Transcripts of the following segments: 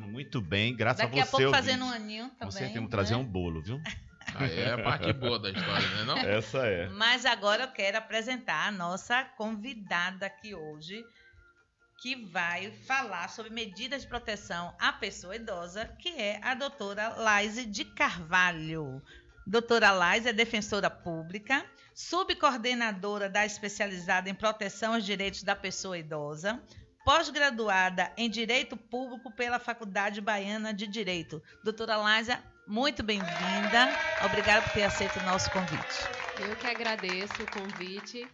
Muito bem, graças Daqui a a você, pouco ouvinte. fazendo um aninho também. Você tem que trazer um bolo, viu? Aí é a parte boa da história, né, não? Essa é. Mas agora eu quero apresentar a nossa convidada aqui hoje, que vai falar sobre medidas de proteção à pessoa idosa, que é a doutora Laise de Carvalho. Doutora Laise é defensora pública, subcoordenadora da especializada em proteção aos direitos da pessoa idosa, pós-graduada em Direito Público pela Faculdade Baiana de Direito. Doutora Laise, muito bem-vinda. Obrigada por ter aceito o nosso convite. Eu que agradeço o convite.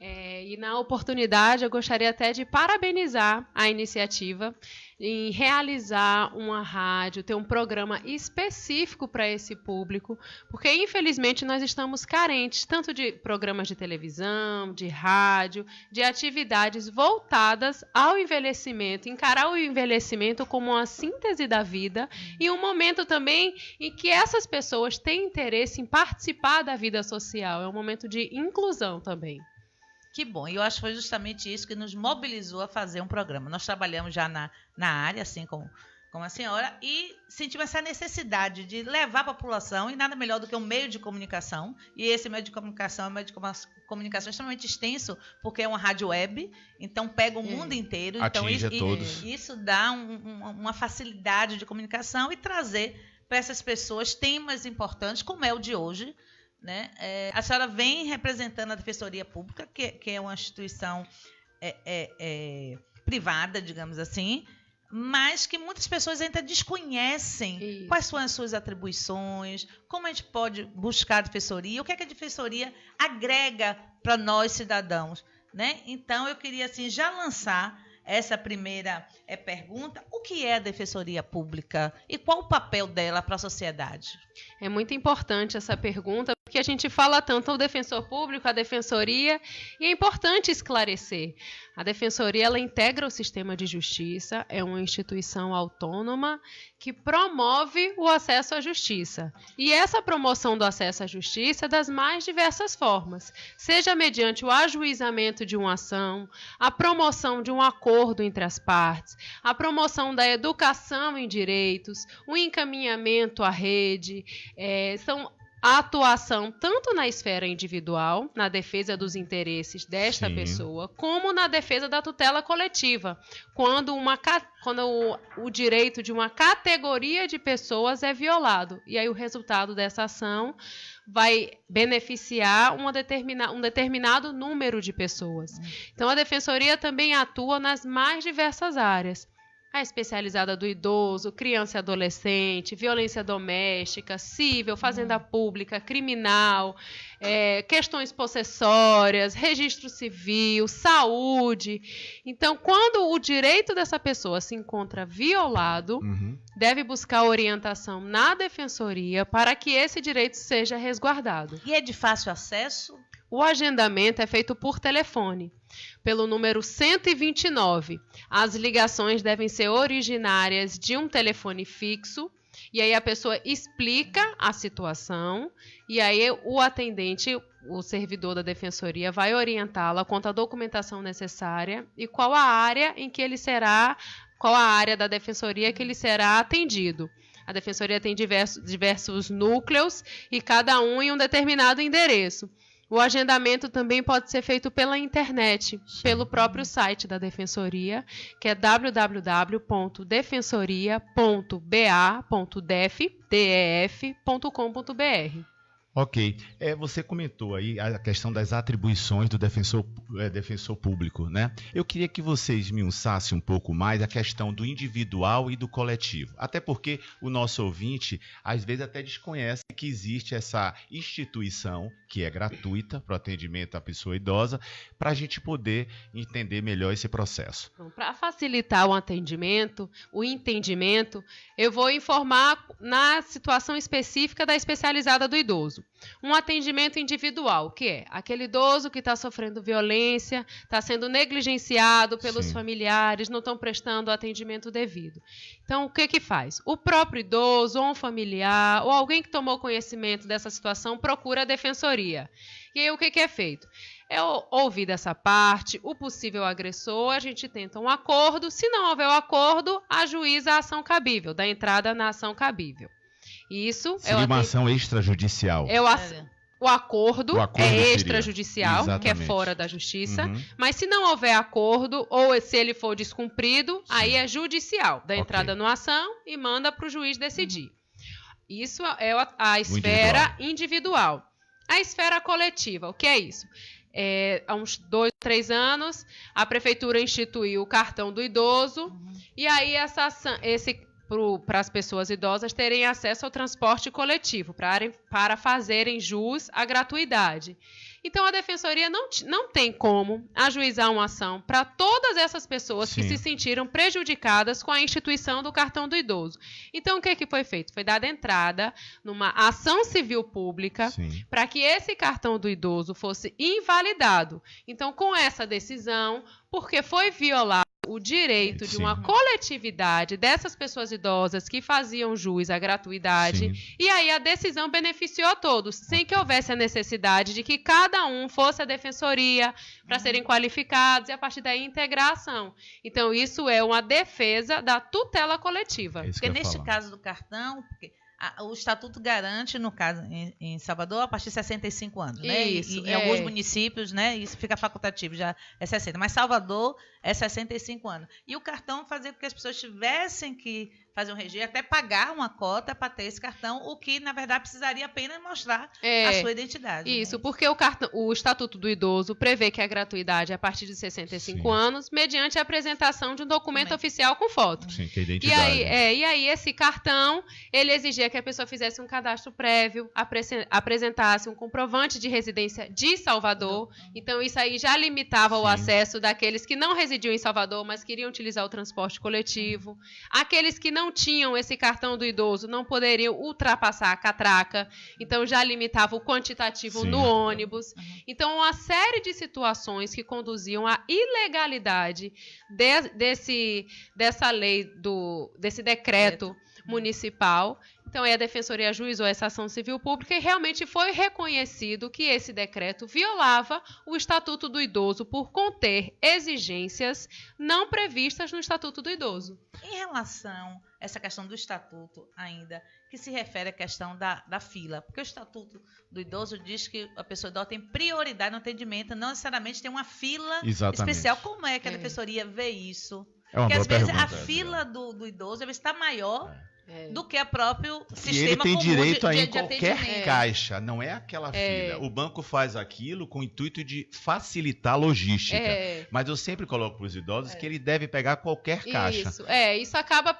E na oportunidade eu gostaria até de parabenizar a iniciativa em realizar uma rádio, ter um programa específico para esse público, porque infelizmente nós estamos carentes tanto de programas de televisão, de rádio, de atividades voltadas ao envelhecimento, encarar o envelhecimento como uma síntese da vida e um momento também em que essas pessoas têm interesse em participar da vida social, é um momento de inclusão também. Que bom, e eu acho que foi justamente isso que nos mobilizou a fazer um programa. Nós trabalhamos já na área, assim como a senhora, e sentimos essa necessidade de levar a população, e nada melhor do que um meio de comunicação, e esse meio de comunicação é um meio de comunicação extremamente extenso, porque é uma rádio web, então pega o mundo inteiro. Atinge então, todos. Isso dá uma facilidade de comunicação e trazer para essas pessoas temas importantes, como é o de hoje, né? A senhora vem representando a Defensoria Pública, que é uma instituição privada, digamos assim, mas que muitas pessoas ainda desconhecem quais são as suas atribuições, como a gente pode buscar a Defensoria, o que é que a Defensoria agrega para nós cidadãos, né? Então, eu queria assim, já lançar essa primeira pergunta: o que é a Defensoria Pública e qual o papel dela para a sociedade? É muito importante essa pergunta, porque a gente fala tanto o defensor público, a defensoria, e é importante esclarecer. A defensoria, ela integra o sistema de justiça, é uma instituição autônoma que promove o acesso à justiça. E essa promoção do acesso à justiça é das mais diversas formas, seja mediante o ajuizamento de uma ação, a promoção de um acordo entre as partes, a promoção da educação em direitos, o encaminhamento à rede, são a atuação tanto na esfera individual, na defesa dos interesses desta pessoa, como na defesa da tutela coletiva, quando o direito de uma categoria de pessoas é violado. E aí o resultado dessa ação vai beneficiar um determinado número de pessoas. Então, a Defensoria também atua nas mais diversas áreas. A especializada do idoso, criança e adolescente, violência doméstica, civil, fazenda pública, criminal, questões possessórias, registro civil, saúde. Então, quando o direito dessa pessoa se encontra violado, deve buscar orientação na defensoria para que esse direito seja resguardado. E é de fácil acesso? O agendamento é feito por telefone, pelo número 129. As ligações devem ser originárias de um telefone fixo, e aí a pessoa explica a situação, e aí o atendente, o servidor da defensoria, vai orientá-la quanto à documentação necessária e qual a área da defensoria que ele será atendido. A defensoria tem diversos núcleos, e cada um em um determinado endereço. O agendamento também pode ser feito pela internet, pelo próprio site da Defensoria, que é www.defensoria.ba.def.com.br. Ok. Você comentou aí a questão das atribuições do defensor público, né? Eu queria que você esmiuçasse um pouco mais a questão do individual e do coletivo. Até porque o nosso ouvinte, às vezes, até desconhece que existe essa instituição que é gratuita para o atendimento à pessoa idosa, para a gente poder entender melhor esse processo. Para facilitar o atendimento, o entendimento, eu vou informar na situação específica da especializada do idoso. Um atendimento individual, que é aquele idoso que está sofrendo violência, está sendo negligenciado pelos familiares, não estão prestando o atendimento devido. Então, o que faz? O próprio idoso, ou um familiar, ou alguém que tomou conhecimento dessa situação, procura a defensoria. E aí, o que é feito? é ouvida essa parte, o possível agressor, a gente tenta um acordo. Se não houver o acordo, ajuiza a ação cabível, dá entrada na ação cabível. Isso seria uma ação extrajudicial. O acordo é extrajudicial, seria. Que é fora da justiça. Mas se não houver acordo, ou se ele for descumprido, aí é judicial. Dá entrada na ação e manda para o juiz decidir. Isso é a esfera individual. A esfera coletiva, o que é isso? Há uns 2, 3 anos, a prefeitura instituiu o cartão do idoso, e aí para as pessoas idosas terem acesso ao transporte coletivo, para fazerem jus à gratuidade. Então, a Defensoria não tem como ajuizar uma ação para todas essas pessoas que se sentiram prejudicadas com a instituição do cartão do idoso. Então, o que foi feito? Foi dada entrada numa ação civil pública para que esse cartão do idoso fosse invalidado. Então, com essa decisão, porque foi violado o direito de uma coletividade dessas pessoas idosas que faziam jus à gratuidade, e aí a decisão beneficiou a todos, sem que houvesse a necessidade de que cada um fosse à defensoria para serem qualificados e a partir daí integrar a ação. Então, isso é uma defesa da tutela coletiva. Porque neste caso do cartão, o Estatuto garante, no caso, em Salvador, a partir de 65 anos, né? Isso, em alguns municípios, né? Isso fica facultativo, já é 60. Mas Salvador é 65 anos. E o cartão fazia com que as pessoas tivessem que fazer um registro, até pagar uma cota para ter esse cartão, o que, na verdade, precisaria apenas mostrar a sua identidade. Isso, né? Porque o Estatuto do Idoso prevê que a gratuidade é a partir de 65 anos, mediante a apresentação de um documento oficial com foto. Sim, que é a identidade. E aí, esse cartão, ele exigia que a pessoa fizesse um cadastro prévio, apresentasse um comprovante de residência de Salvador. Então, isso aí já limitava o acesso daqueles que não residiam em Salvador, mas queriam utilizar o transporte coletivo. Aqueles que não tinham esse cartão do idoso não poderiam ultrapassar a catraca, então já limitava o quantitativo no ônibus. Então, uma série de situações que conduziam à ilegalidade dessa lei, desse decreto municipal. Então, a Defensoria ajuizou essa ação civil pública e realmente foi reconhecido que esse decreto violava o Estatuto do Idoso por conter exigências não previstas no Estatuto do Idoso. Em relação a essa questão do Estatuto ainda, que se refere à questão da fila, porque o Estatuto do Idoso diz que a pessoa idosa tem prioridade no atendimento, não necessariamente tem uma fila especial. Como é que a Defensoria vê isso? Porque às vezes a fila do idoso está maior do que o próprio sistema. E ele tem direito a ir em de qualquer caixa, não é aquela fila. O banco faz aquilo com o intuito de facilitar a logística. Mas eu sempre coloco para os idosos que ele deve pegar qualquer caixa. Isso acaba...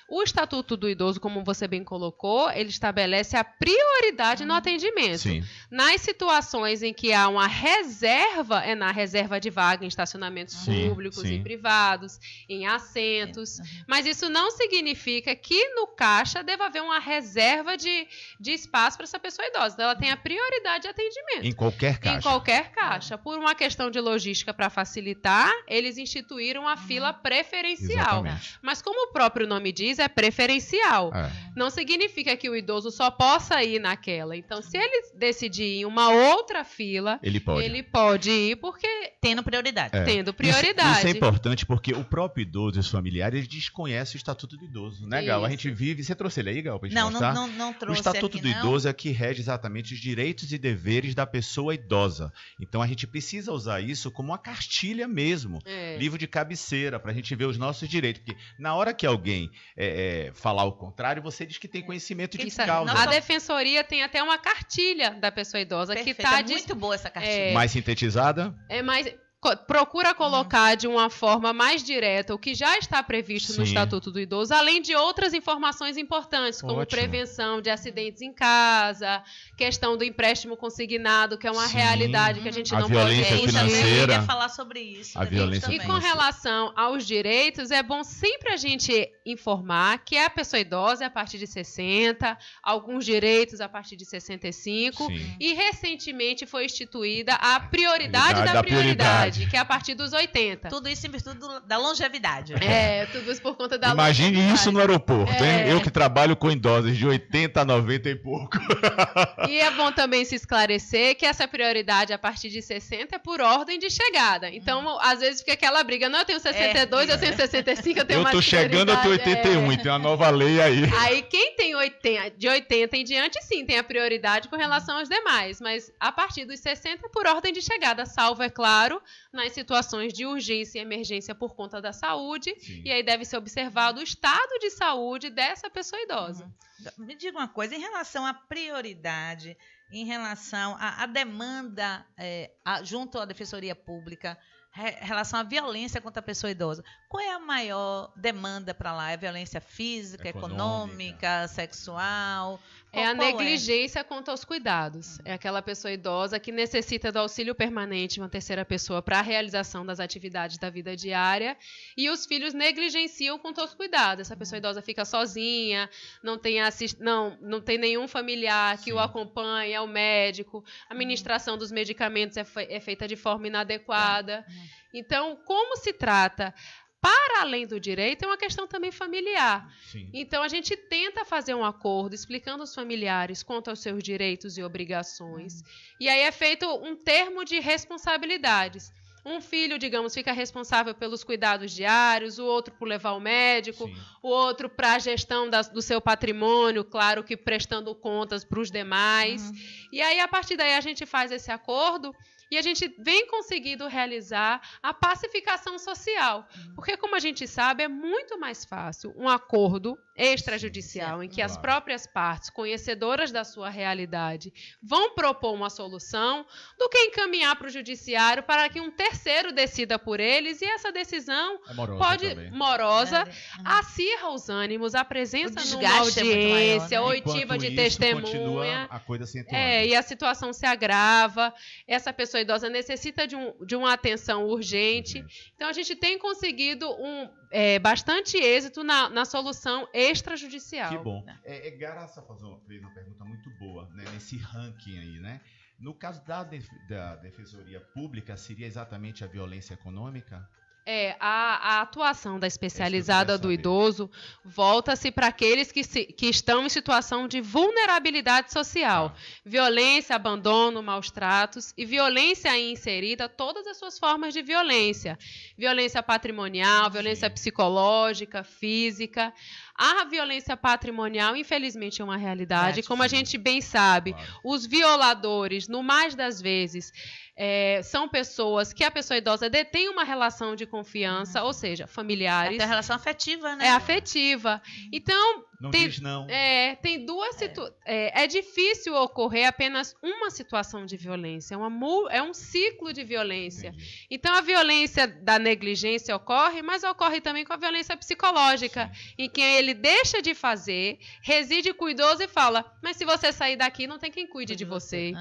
o Estatuto do Idoso, como você bem colocou, ele estabelece a prioridade no atendimento. Sim. Nas situações em que há uma reserva, na reserva de vaga em estacionamentos públicos e privados, em assentos. Mas isso não significa que no caixa deva haver uma reserva de espaço para essa pessoa idosa. Então, ela tem a prioridade de atendimento. Em qualquer caixa. Em qualquer caixa. Por uma questão de logística para facilitar, eles instituíram a fila preferencial. Exatamente. Mas como o próprio nome diz, é preferencial. Não significa que o idoso só possa ir naquela. Então, se ele decidir ir em uma outra fila, ele pode ir porque... Tendo prioridade. Tendo prioridade. Isso é importante porque o próprio idoso e os familiares, eles desconhecem o Estatuto do Idoso, né, Gal? A gente vive... Você trouxe ele aí, Gal, pra gente mostrar? Não trouxe. O Estatuto aqui, do Idoso é que rege exatamente os direitos e deveres da pessoa idosa. Então, a gente precisa usar isso como uma cartilha mesmo. Livro de cabeceira, pra gente ver os nossos direitos. Porque na hora que alguém falar o contrário, você diz que tem conhecimento de causa. A Defensoria tem até uma cartilha da pessoa idosa. Perfeito, que está muito boa essa cartilha. Mais sintetizada? Procura colocar de uma forma mais direta o que já está previsto no Estatuto do Idoso, além de outras informações importantes, como prevenção de acidentes em casa, questão do empréstimo consignado, que é uma realidade que a gente não pode... A violência financeira. Eu queria falar sobre isso. A violência e com relação aos direitos, é bom sempre a gente informar que a pessoa idosa é a partir de 60, alguns direitos a partir de 65, e recentemente foi instituída a prioridade da prioridade. idade, que é a partir dos 80. Tudo isso em virtude da longevidade. Tudo isso por conta da Imagine longevidade. isso no aeroporto, hein? Eu que trabalho com idosos de 80 a 90 e pouco. E é bom também se esclarecer que essa prioridade a partir de 60 é por ordem de chegada. Então, às vezes fica aquela briga, não, eu tenho 62, eu tenho 65, eu tenho mais chegando, eu tenho 81, e tem uma nova lei aí. Aí quem tem 80, de 80 em diante, sim, tem a prioridade com relação aos demais, mas a partir dos 60 é por ordem de chegada, salvo, é claro, nas situações de urgência e emergência por conta da saúde, e aí deve ser observado o estado de saúde dessa pessoa idosa. Me diga uma coisa, em relação à prioridade, em relação à demanda junto à Defensoria Pública, em relação à violência contra a pessoa idosa, qual é a maior demanda para lá? É violência física, econômica, sexual? É a negligência quanto aos cuidados. É aquela pessoa idosa que necessita do auxílio permanente de uma terceira pessoa para a realização das atividades da vida diária e os filhos negligenciam quanto aos cuidados. Essa pessoa idosa fica sozinha, não tem nenhum familiar que o acompanhe, é o médico, a administração dos medicamentos é feita de forma inadequada. Então, como se trata... Para além do direito, é uma questão também familiar. Sim. Então, a gente tenta fazer um acordo explicando aos familiares quanto aos seus direitos e obrigações. E aí é feito um termo de responsabilidades. Um filho, digamos, fica responsável pelos cuidados diários, o outro por levar ao médico, o outro para a gestão do seu patrimônio, claro que prestando contas para os demais. E aí, a partir daí, a gente faz esse acordo e a gente vem conseguindo realizar a pacificação social. Porque, como a gente sabe, é muito mais fácil um acordo extrajudicial em que as próprias partes, conhecedoras da sua realidade, vão propor uma solução do que encaminhar para o judiciário para que um terceiro decida por eles e essa decisão morosa acirra os ânimos, a presença numa audiência, oitiva de testemunha, a coisa se e a situação se agrava, essa pessoa idosa necessita de uma atenção urgente. Então, a gente tem conseguido bastante êxito na solução extrajudicial. Que bom. Garaça fez uma pergunta muito boa, né, nesse ranking aí, né? No caso da Defensoria Pública, seria exatamente a violência econômica? A atuação da especializada do idoso volta-se para aqueles que estão em situação de vulnerabilidade social. Violência, abandono, maus tratos e violência aí inserida, todas as suas formas de violência. Violência patrimonial, violência psicológica, física. A violência patrimonial, infelizmente, é uma realidade. Como a gente bem sabe, os violadores, no mais das vezes, são pessoas que a pessoa idosa detém uma relação de confiança, ou seja, familiares. Até a relação afetiva, né? É afetiva. Então, não diz não. Tem duas situações. É difícil ocorrer apenas uma situação de violência. É um ciclo de violência. Entendi. Então, a violência da negligência ocorre, mas ocorre também com a violência psicológica, em que ele deixa de fazer, reside com o idoso e fala, mas se você sair daqui, não tem quem cuide de você.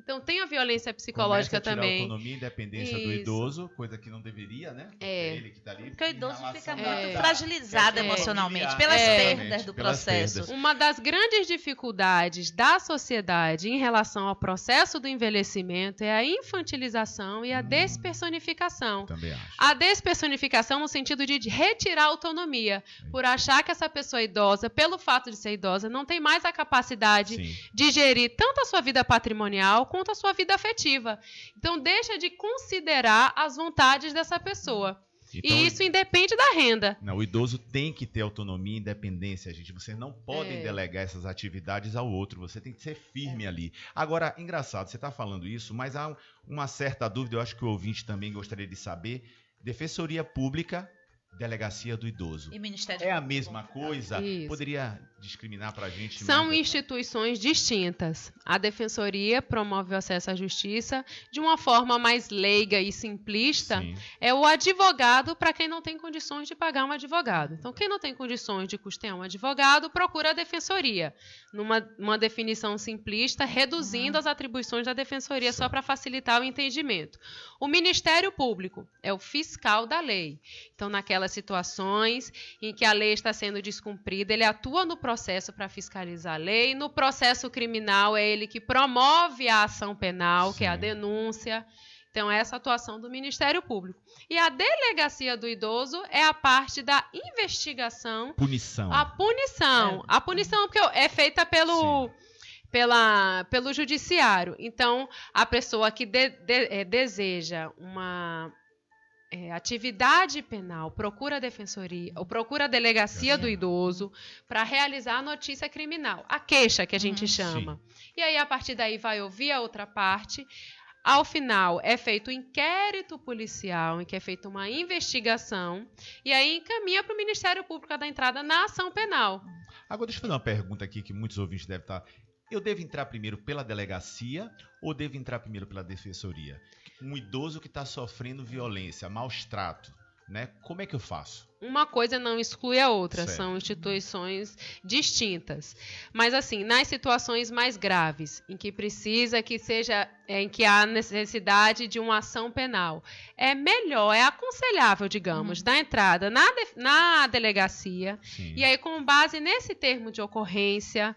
Então, tem a violência psicológica também. A autonomia e independência do idoso, coisa que não deveria, né? Ele que tá ali. Porque o idoso fica muito fragilizado emocionalmente pelas perdas do processo. Uma das grandes dificuldades da sociedade em relação ao processo do envelhecimento é a infantilização e a despersonificação. Também acho. A despersonificação no sentido de retirar a autonomia, por achar que essa pessoa idosa, pelo fato de ser idosa, não tem mais a capacidade de gerir tanto a sua vida patrimonial quanto a sua vida afetiva. Então, deixa de considerar as vontades dessa pessoa. Então, e isso independe da renda. Não, o idoso tem que ter autonomia e independência, gente. Vocês não podem delegar essas atividades ao outro. Você tem que ser firme ali. Agora, engraçado, você está falando isso, mas há uma certa dúvida, eu acho que o ouvinte também gostaria de saber. Defensoria Pública, Delegacia do Idoso. E Ministério É a mesma coisa? Isso. Poderia discriminar para a gente? São instituições distintas. A Defensoria promove o acesso à justiça de uma forma mais leiga e simplista. É o advogado para quem não tem condições de pagar um advogado. Então, quem não tem condições de custear um advogado, procura a Defensoria. Numa definição simplista, reduzindo as atribuições da Defensoria só para facilitar o entendimento. O Ministério Público é o fiscal da lei. Então, naquelas situações em que a lei está sendo descumprida, ele atua no processo para fiscalizar a lei. No processo criminal, é ele que promove a ação penal, que é a denúncia. Então, essa atuação do Ministério Público. E a delegacia do idoso é a parte da investigação. Punição. A punição. A punição porque é feita pelo judiciário. Então, a pessoa que deseja uma atividade penal, procura a defensoria, ou procura a delegacia do idoso para realizar a notícia criminal, a queixa que a gente chama. Sim. E aí, a partir daí, vai ouvir a outra parte. Ao final, é feito um inquérito policial, em que é feita uma investigação, e aí encaminha para o Ministério Público a dar entrada na ação penal. Agora, deixa eu fazer uma pergunta aqui que muitos ouvintes devem estar... Eu devo entrar primeiro pela delegacia ou devo entrar primeiro pela defensoria? Um idoso que está sofrendo violência, maus trato, né? Como é que eu faço? Uma coisa não exclui a outra, certo. São instituições distintas. Mas assim, nas situações mais graves, em que precisa que seja, em que há necessidade de uma ação penal, é melhor, é aconselhável, digamos, dar entrada na delegacia. Sim. E aí, com base nesse termo de ocorrência,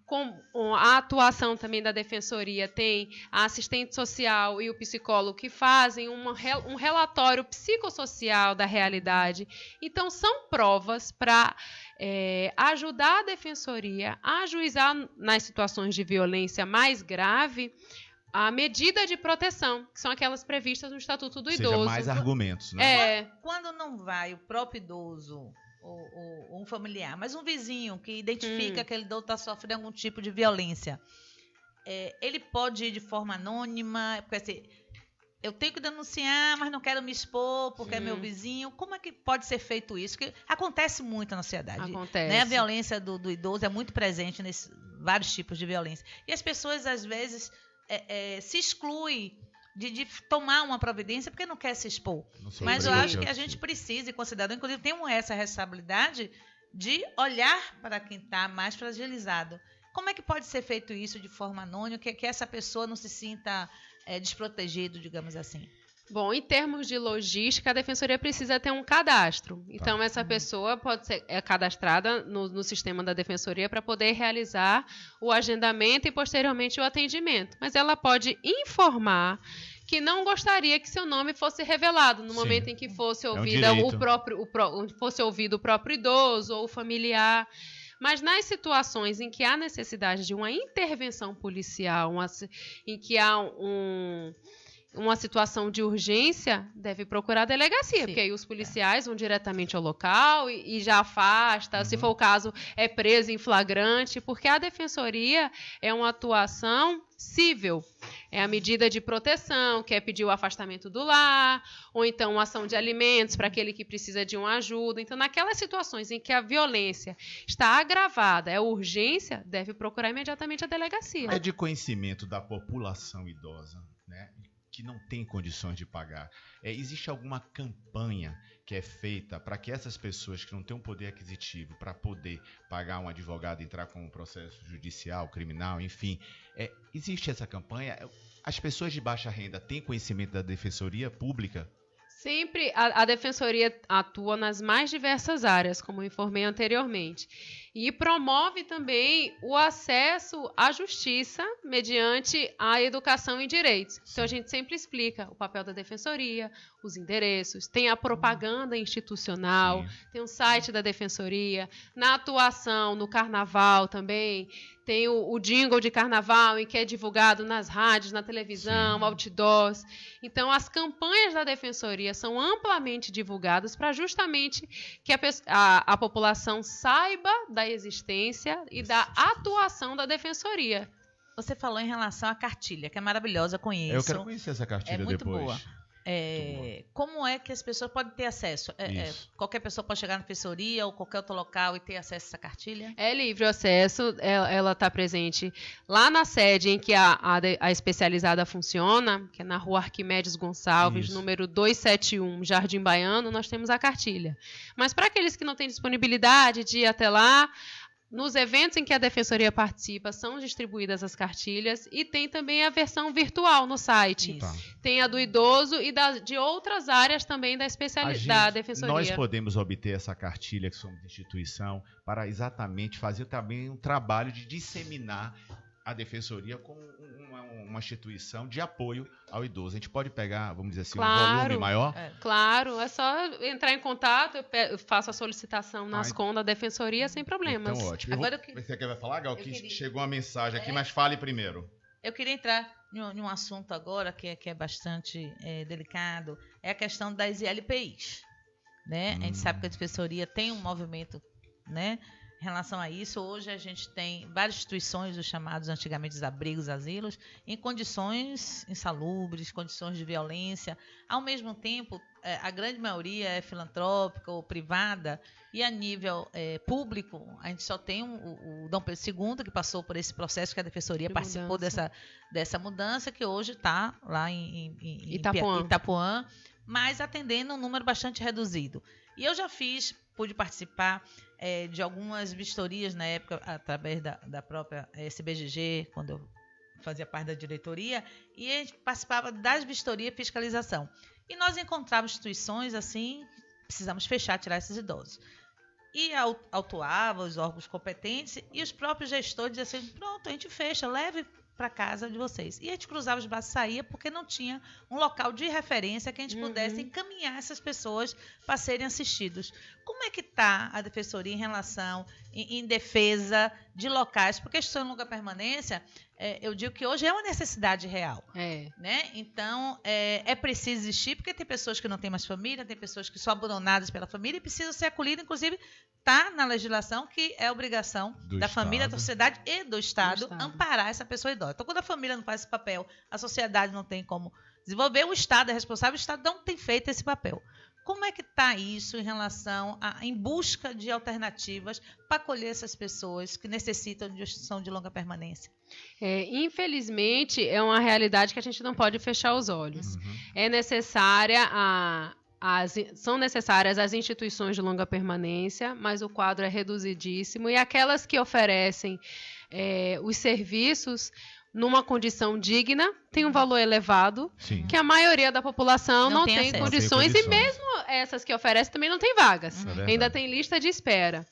com a atuação também da defensoria, tem a assistente social e o psicólogo que fazem um relatório psicossocial da realidade. Então, são provas para ajudar a defensoria a ajuizar nas situações de violência mais grave a medida de proteção, que são aquelas previstas no Estatuto do Idoso. Mais argumentos, né? Quando não vai o próprio idoso... ou um familiar, mas um vizinho que identifica que ele está sofrendo algum tipo de violência, ele pode ir de forma anônima, porque assim, eu tenho que denunciar, mas não quero me expor porque é meu vizinho. Como é que pode ser feito isso? Porque acontece muito na sociedade. Acontece. Né? A violência do idoso é muito presente nesses vários tipos de violência. E as pessoas, às vezes, se excluem de tomar uma providência porque não quer se expor. Mas eu acho que a gente precisa, e considerando, inclusive, tem essa responsabilidade de olhar para quem está mais fragilizado. Como é que pode ser feito isso de forma anônima, que essa pessoa não se sinta desprotegido, digamos assim? Bom, em termos de logística, a defensoria precisa ter um cadastro. Então, essa pessoa pode ser cadastrada no sistema da defensoria para poder realizar o agendamento e, posteriormente, o atendimento. Mas ela pode informar que não gostaria que seu nome fosse revelado no momento em que fosse ouvida fosse ouvido o próprio idoso ou o familiar. Mas nas situações em que há necessidade de uma intervenção policial, em que há uma situação de urgência, deve procurar a delegacia, porque aí os policiais vão diretamente ao local e já afasta, se for o caso, é preso em flagrante, porque a defensoria é uma atuação cível. É a medida de proteção, que é pedir o afastamento do lar, ou então uma ação de alimentos para aquele que precisa de uma ajuda. Então, naquelas situações em que a violência está agravada, é urgência, deve procurar imediatamente a delegacia. É de conhecimento da população idosa, né, que não tem condições de pagar. Existe alguma campanha que é feita para que essas pessoas que não têm um poder aquisitivo para poder pagar um advogado, entrar com um processo judicial, criminal, enfim, existe essa campanha? As pessoas de baixa renda têm conhecimento da defensoria pública? Sempre a defensoria atua nas mais diversas áreas, como eu informei anteriormente, e promove também o acesso à justiça mediante a educação em direitos. Então, a gente sempre explica o papel da defensoria, os endereços, tem a propaganda institucional, tem o site da defensoria, na atuação no carnaval também, tem o jingle de carnaval, em que é divulgado nas rádios, na televisão, outdoors. Então, as campanhas da defensoria são amplamente divulgadas para justamente que a população saiba da existência e da atuação da defensoria. Você falou em relação à cartilha, que é maravilhosa, eu conheço. Eu quero conhecer essa cartilha depois. É muito boa. Como é que as pessoas podem ter acesso? Qualquer pessoa pode chegar na defensoria ou qualquer outro local e ter acesso a essa cartilha? É livre o acesso, ela está presente lá na sede em que a especializada funciona, que é na rua Arquimedes Gonçalves, número 271, Jardim Baiano, nós temos a cartilha. Mas para aqueles que não têm disponibilidade de ir até lá, nos eventos em que a defensoria participa, são distribuídas as cartilhas e tem também a versão virtual no site. Tem a do idoso e de outras áreas também da defensoria. Nós podemos obter essa cartilha, que somos instituição, para exatamente fazer também um trabalho de disseminar a defensoria como uma instituição de apoio ao idoso. A gente pode pegar, vamos dizer assim, Claro. um volume maior? Claro, é só entrar em contato, eu faço a solicitação nas contas da Defensoria sem problemas. Então, ótimo. Agora Você vai falar, Gal? Que queria... chegou uma mensagem aqui, mas fale primeiro. Eu queria entrar em um assunto agora que é bastante delicado, é a questão das ILPIs. Né? A gente sabe que a Defensoria tem um movimento, né, em relação a isso. Hoje a gente tem várias instituições, os chamados antigamente abrigos, asilos, em condições insalubres, condições de violência. Ao mesmo tempo, a grande maioria é filantrópica ou privada, e a nível público, a gente só tem o Dom Pedro II, que passou por esse processo, que a Defensoria participou dessa mudança, que hoje está lá em Itapuã, mas atendendo um número bastante reduzido. E eu já pude participar de algumas vistorias na época, através da própria SBGG, quando eu fazia parte da diretoria, e a gente participava das vistorias e fiscalização. E nós encontrávamos instituições assim, precisamos fechar, tirar esses idosos. E autuava os órgãos competentes e os próprios gestores diziam assim, pronto, a gente fecha, leve para casa de vocês. E a gente cruzava os braços e saía porque não tinha um local de referência que a gente pudesse encaminhar essas pessoas para serem assistidos. Como é que está a Defensoria em relação, em defesa de locais? Porque a instituição de longa permanência, eu digo que hoje é uma necessidade real. Né? Então, é preciso existir, porque tem pessoas que não têm mais família, tem pessoas que são abandonadas pela família e precisam ser acolhidas, inclusive está na legislação que é obrigação da família, da sociedade e do Estado amparar essa pessoa idosa. Então, quando a família não faz esse papel, a sociedade não tem como desenvolver, o Estado é responsável, o Estado não tem feito esse papel. Como é que está isso em relação em busca de alternativas para acolher essas pessoas que necessitam de instituição de longa permanência? Infelizmente, é uma realidade que a gente não pode fechar os olhos. É necessária são necessárias as instituições de longa permanência, mas o quadro é reduzidíssimo, e aquelas que oferecem os serviços numa condição digna têm um valor elevado, que a maioria da população não tem condições, e mesmo essas que oferecem também não tem vagas, ainda tem lista de espera.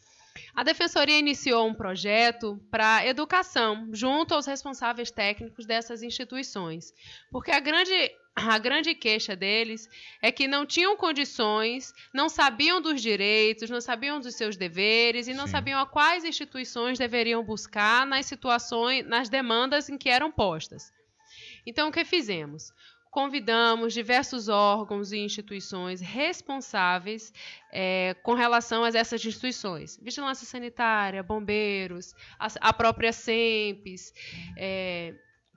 A Defensoria iniciou um projeto para educação junto aos responsáveis técnicos dessas instituições, porque a grande queixa deles é que não tinham condições, não sabiam dos direitos, não sabiam dos seus deveres e não sabiam a quais instituições deveriam buscar nas situações, nas demandas em que eram postas. Então, o que fizemos? Convidamos diversos órgãos e instituições responsáveis com relação a essas instituições. Vigilância Sanitária, bombeiros, a própria SEMPES,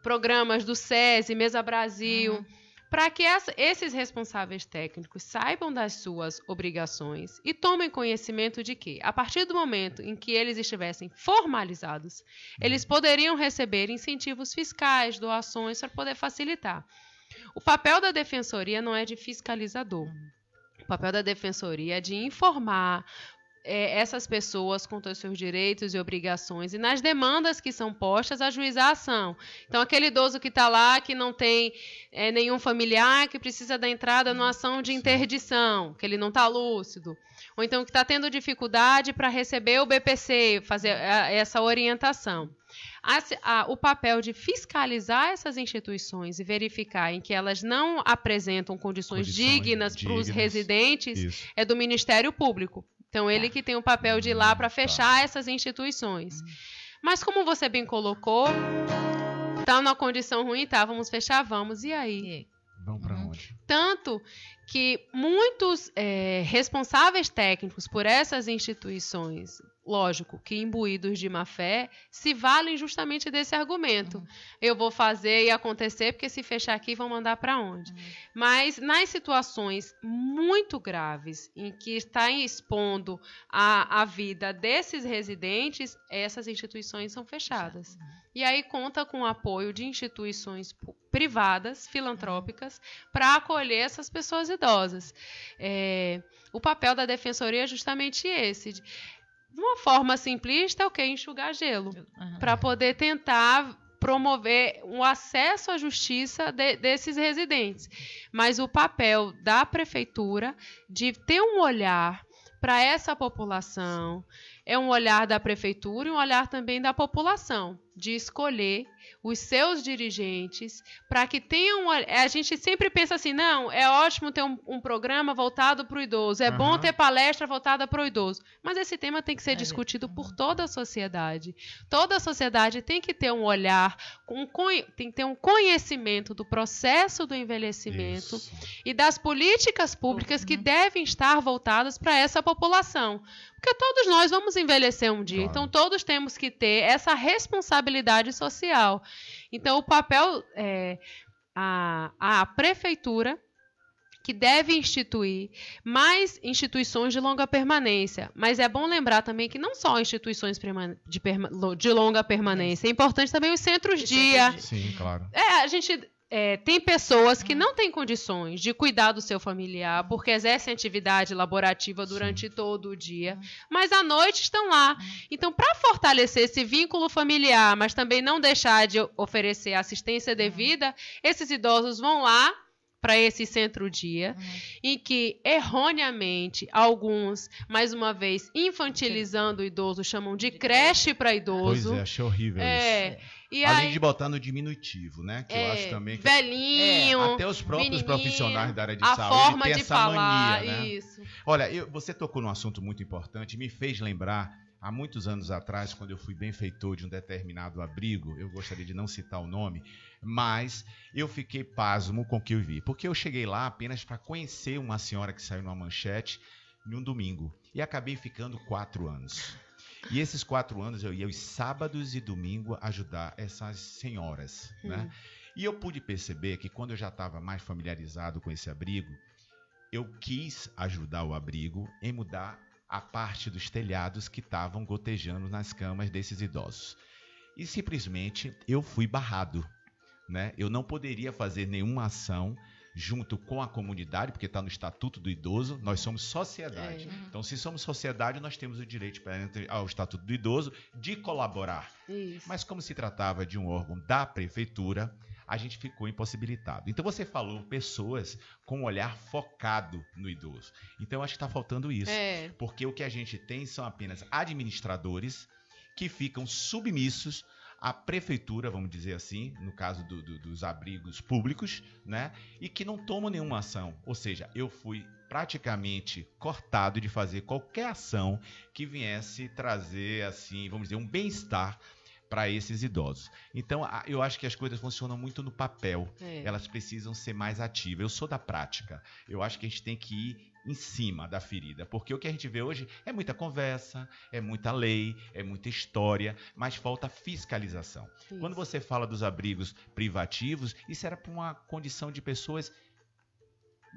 programas do SESI, Mesa Brasil, para que esses responsáveis técnicos saibam das suas obrigações e tomem conhecimento de que, a partir do momento em que eles estivessem formalizados, eles poderiam receber incentivos fiscais, doações, para poder facilitar. O papel da Defensoria não é de fiscalizador. O papel da Defensoria é de informar essas pessoas quanto aos seus direitos e obrigações e nas demandas que são postas, ajuizar a ação. Então, aquele idoso que está lá, que não tem nenhum familiar, que precisa da entrada numa ação de interdição, que ele não está lúcido. Ou então que está tendo dificuldade para receber o BPC, fazer essa orientação. O papel de fiscalizar essas instituições e verificar em que elas não apresentam condições dignas para os residentes é do Ministério Público. Então, ele que tem o papel de ir lá para fechar essas instituições. Mas, como você bem colocou, está numa condição ruim, vamos fechar, vamos, e aí? Vão para onde? Tanto que muitos responsáveis técnicos por essas instituições, lógico, que imbuídos de má fé, se valem justamente desse argumento. Eu vou fazer e acontecer, porque se fechar aqui, vão mandar para onde? Mas nas situações muito graves, em que está expondo a vida desses residentes, essas instituições são fechadas. E aí conta com o apoio de instituições privadas, filantrópicas, para acolher essas pessoas idosas. O papel da Defensoria é justamente esse, de uma forma simplista, enxugar gelo, para poder tentar promover o acesso à justiça desses residentes. Mas o papel da prefeitura de ter um olhar para essa população é um olhar da prefeitura e um olhar também da população. de escolher os seus dirigentes para que tenham... A gente sempre pensa assim, não, é ótimo ter um programa voltado para o idoso, é bom ter palestra voltada para o idoso, mas esse tema tem que ser discutido por toda a sociedade. Toda a sociedade tem que ter um olhar, tem que ter um conhecimento do processo do envelhecimento e das políticas públicas que devem estar voltadas para essa população. Porque todos nós vamos envelhecer um dia, então todos temos que ter essa responsabilidade social. Então o papel a prefeitura que deve instituir mais instituições de longa permanência. Mas é bom lembrar também que não só instituições de longa permanência, é importante também os centros-dia. Sim, claro. A gente... tem pessoas que não têm condições de cuidar do seu familiar porque exercem atividade laborativa durante todo o dia, mas à noite estão lá. Então, para fortalecer esse vínculo familiar, mas também não deixar de oferecer assistência devida, esses idosos vão lá para esse centro-dia, em que, erroneamente, alguns, mais uma vez, infantilizando o idoso, chamam de creche para idoso. Pois é, achei horrível isso. E além aí, de botar no diminutivo, né? Que eu acho também que... velhinho, até os próprios profissionais da área de a saúde forma têm de essa falar, mania, né? isso. Olha, você tocou num assunto muito importante, me fez lembrar, há muitos anos atrás, quando eu fui benfeitor de um determinado abrigo, eu gostaria de não citar o nome, mas eu fiquei pasmo com o que eu vi, porque eu cheguei lá apenas para conhecer uma senhora que saiu numa manchete em um domingo, e acabei ficando 4 anos. E esses 4 anos eu ia aos sábados e domingo ajudar essas senhoras, né? E eu pude perceber que quando eu já estava mais familiarizado com esse abrigo, eu quis ajudar o abrigo em mudar a parte dos telhados que estavam gotejando nas camas desses idosos. E simplesmente eu fui barrado, né? Eu não poderia fazer nenhuma ação junto com a comunidade, porque está no Estatuto do Idoso, nós somos sociedade. Então, se somos sociedade, nós temos o direito, perante ao Estatuto do Idoso, de colaborar. Isso. Mas como se tratava de um órgão da prefeitura, a gente ficou impossibilitado. Então, você falou pessoas com um olhar focado no idoso. Então, eu acho que está faltando isso. Porque o que a gente tem são apenas administradores que ficam submissos à prefeitura, vamos dizer assim, no caso dos abrigos públicos, né? E que não tomam nenhuma ação. Ou seja, eu fui praticamente cortado de fazer qualquer ação que viesse trazer, assim, vamos dizer, um bem-estar para esses idosos. Então, eu acho que as coisas funcionam muito no papel. Elas precisam ser mais ativas. Eu sou da prática. Eu acho que a gente tem que ir em cima da ferida, porque o que a gente vê hoje é muita conversa, é muita lei, é muita história, mas falta fiscalização. Isso. Quando você fala dos abrigos privativos, isso era para uma condição de pessoas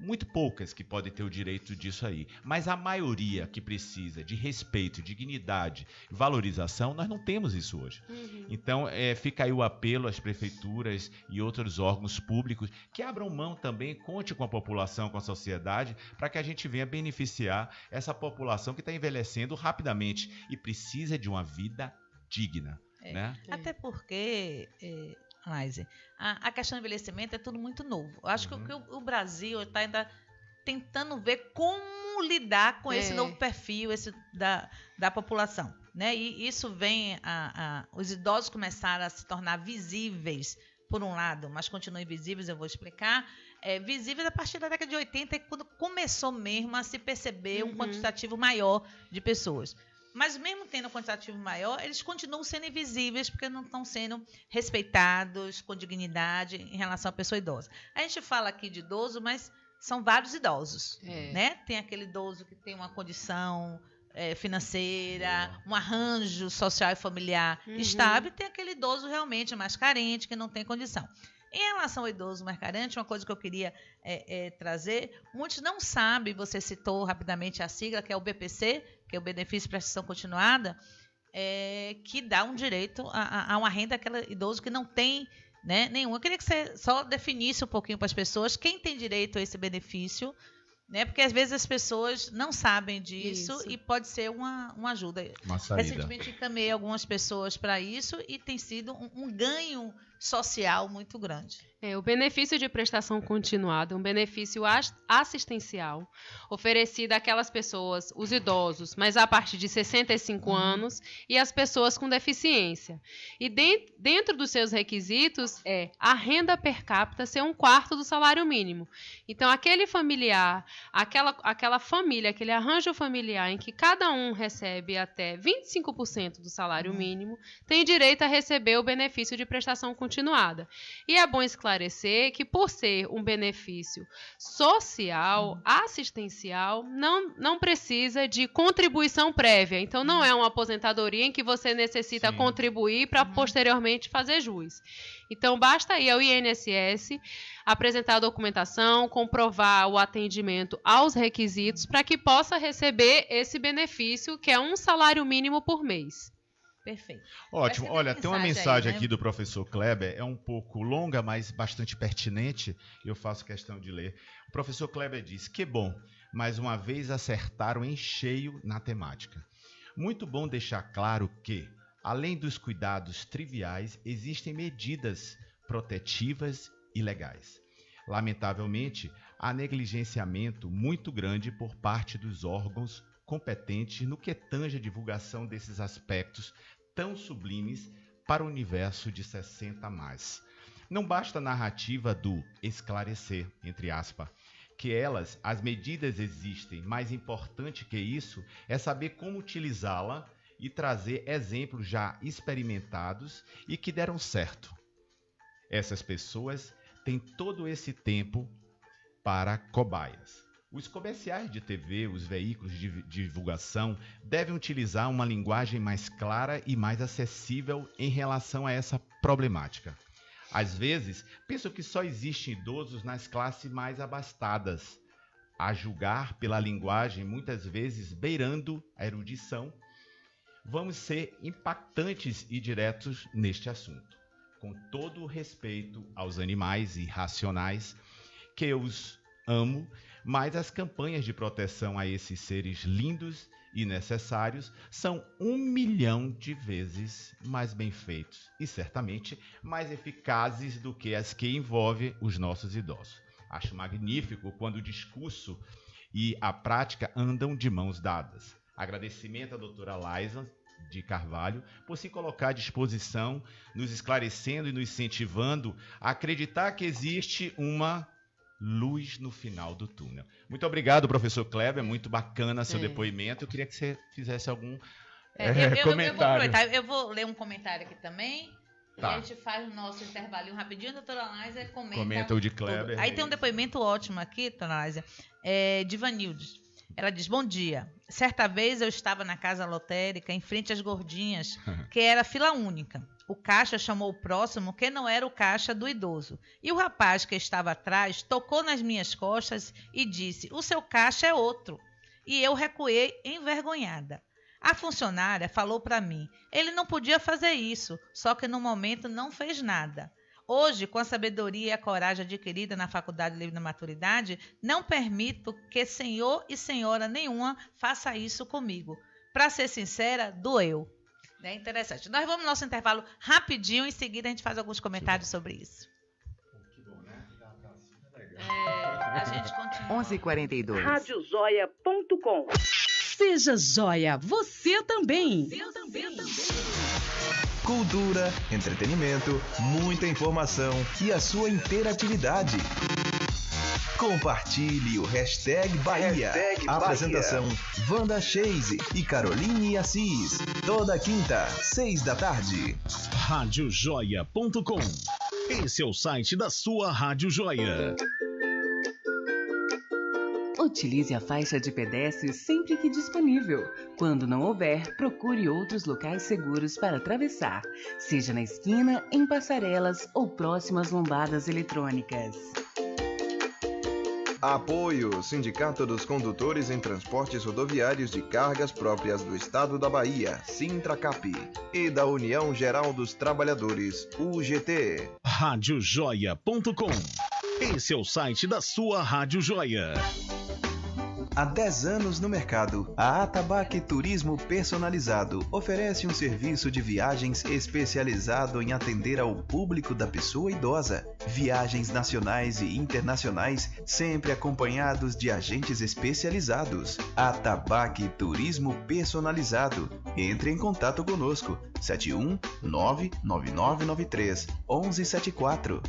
muito poucas que podem ter o direito disso aí. Mas a maioria que precisa de respeito, dignidade, valorização, nós não temos isso hoje. Então, fica aí o apelo às prefeituras e outros órgãos públicos que abram mão também, conte com a população, com a sociedade, para que a gente venha beneficiar essa população que está envelhecendo rapidamente e precisa de uma vida digna. Né? Até porque... Laise, a questão do envelhecimento é tudo muito novo. Eu acho que o Brasil está ainda tentando ver como lidar com esse novo perfil da população. Né? E isso vem os idosos começaram a se tornar visíveis, por um lado, mas continuam invisíveis, eu vou explicar. Visíveis a partir da década de 80, quando começou mesmo a se perceber um quantitativo maior de pessoas. Mas mesmo tendo um quantitativo maior, eles continuam sendo invisíveis porque não estão sendo respeitados com dignidade em relação à pessoa idosa. A gente fala aqui de idoso, mas são vários idosos. Né? Tem aquele idoso que tem uma condição financeira, um arranjo social e familiar estável, e tem aquele idoso realmente mais carente, que não tem condição. Em relação ao idoso mais carente, uma coisa que eu queria trazer, muitos não sabem, você citou rapidamente a sigla, que é o BPC, que é o Benefício de Prestação Continuada, que dá um direito a uma renda àquele idoso que não tem, né, nenhum. Eu queria que você só definisse um pouquinho para as pessoas quem tem direito a esse benefício, né, porque às vezes as pessoas não sabem disso e pode ser uma ajuda. Uma saída. Recentemente encaminhei algumas pessoas para isso e tem sido um ganho social muito grande. O benefício de prestação continuada é um benefício assistencial oferecido àquelas pessoas, os idosos, mas a partir de 65 anos e as pessoas com deficiência. E dentro dos seus requisitos a renda per capita ser 1/4 do salário mínimo. Então, aquele familiar, aquela família, aquele arranjo familiar em que cada um recebe até 25% do salário mínimo, tem direito a receber o benefício de prestação continuada. E é bom esclarecer que, por ser um benefício social, assistencial, não precisa de contribuição prévia. Então, não é uma aposentadoria em que você necessita contribuir para posteriormente fazer jus. Então, basta ir ao INSS, apresentar a documentação, comprovar o atendimento aos requisitos para que possa receber esse benefício, que é um salário mínimo por mês. Perfeito. Ótimo. Olha, tem uma mensagem aqui do professor Kleber, é um pouco longa, mas bastante pertinente, eu faço questão de ler. O professor Kleber diz: que bom, mais uma vez acertaram em cheio na temática. Muito bom deixar claro que, além dos cuidados triviais, existem medidas protetivas e legais. Lamentavelmente, há negligenciamento muito grande por parte dos órgãos competentes no que tange a divulgação desses aspectos tão sublimes para o universo de 60+. Não basta a narrativa do esclarecer, entre aspas, que as medidas existem, mais importante que isso é saber como utilizá-la e trazer exemplos já experimentados e que deram certo. Essas pessoas têm todo esse tempo para cobaias. Os comerciais de TV, os veículos de divulgação devem utilizar uma linguagem mais clara e mais acessível em relação a essa problemática. Às vezes, penso que só existem idosos nas classes mais abastadas, a julgar pela linguagem muitas vezes beirando a erudição. Vamos ser impactantes e diretos neste assunto, com todo o respeito aos animais irracionais, que eu os amo, mas as campanhas de proteção a esses seres lindos e necessários são 1 milhão de vezes mais bem feitos e certamente mais eficazes do que as que envolvem os nossos idosos. Acho magnífico quando o discurso e a prática andam de mãos dadas. Agradecimento à doutora Laisa de Carvalho por se colocar à disposição, nos esclarecendo e nos incentivando a acreditar que existe uma luz no final do túnel. Muito obrigado, professor Kleber, muito bacana seu depoimento. Eu queria que você fizesse algum comentário. Eu vou ler um comentário aqui também. Tá. E a gente faz o nosso intervalinho rapidinho. A doutora Laisa comenta o de Kleber. Tudo. Aí tem um depoimento ótimo aqui, doutora Laisa, de Vanildes. Ela diz: bom dia. Certa vez eu estava na casa lotérica, em frente às gordinhas, que era fila única. O caixa chamou o próximo, que não era o caixa do idoso. E o rapaz que estava atrás tocou nas minhas costas e disse: o seu caixa é outro. E eu recuei envergonhada. A funcionária falou para mim: ele não podia fazer isso, só que no momento não fez nada. Hoje, com a sabedoria e a coragem adquirida na Faculdade Livre da Maturidade, não permito que senhor e senhora nenhuma faça isso comigo. Para ser sincera, doeu. É interessante. Nós vamos no nosso intervalo rapidinho, em seguida a gente faz alguns comentários sobre isso. Que bom, né? A gente continua. 11h42. Radiojoia.com. Seja joia, você também. Cultura, entretenimento, muita informação e a sua interatividade. Compartilhe o hashtag Bahia. Apresentação: Wanda Chase e Caroline Assis. Toda quinta, 6h. Radiojoia.com. Esse é o site da sua Rádio Joia. Utilize a faixa de pedestres sempre que disponível. Quando não houver, procure outros locais seguros para atravessar, seja na esquina, em passarelas ou próximo às lombadas eletrônicas. Apoio: Sindicato dos Condutores em Transportes Rodoviários de Cargas Próprias do Estado da Bahia, Sintracap, e da União Geral dos Trabalhadores, UGT. Radiojoia.com. Esse é o site da sua Rádio Joia. Há 10 anos no mercado, a Atabaque Turismo Personalizado oferece um serviço de viagens especializado em atender ao público da pessoa idosa. Viagens nacionais e internacionais, sempre acompanhados de agentes especializados. Atabaque Turismo Personalizado. Entre em contato conosco, 71999931174.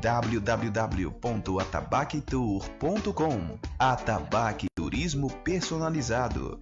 www.atabaquetour.com. Atabaque Turismo Personalizado.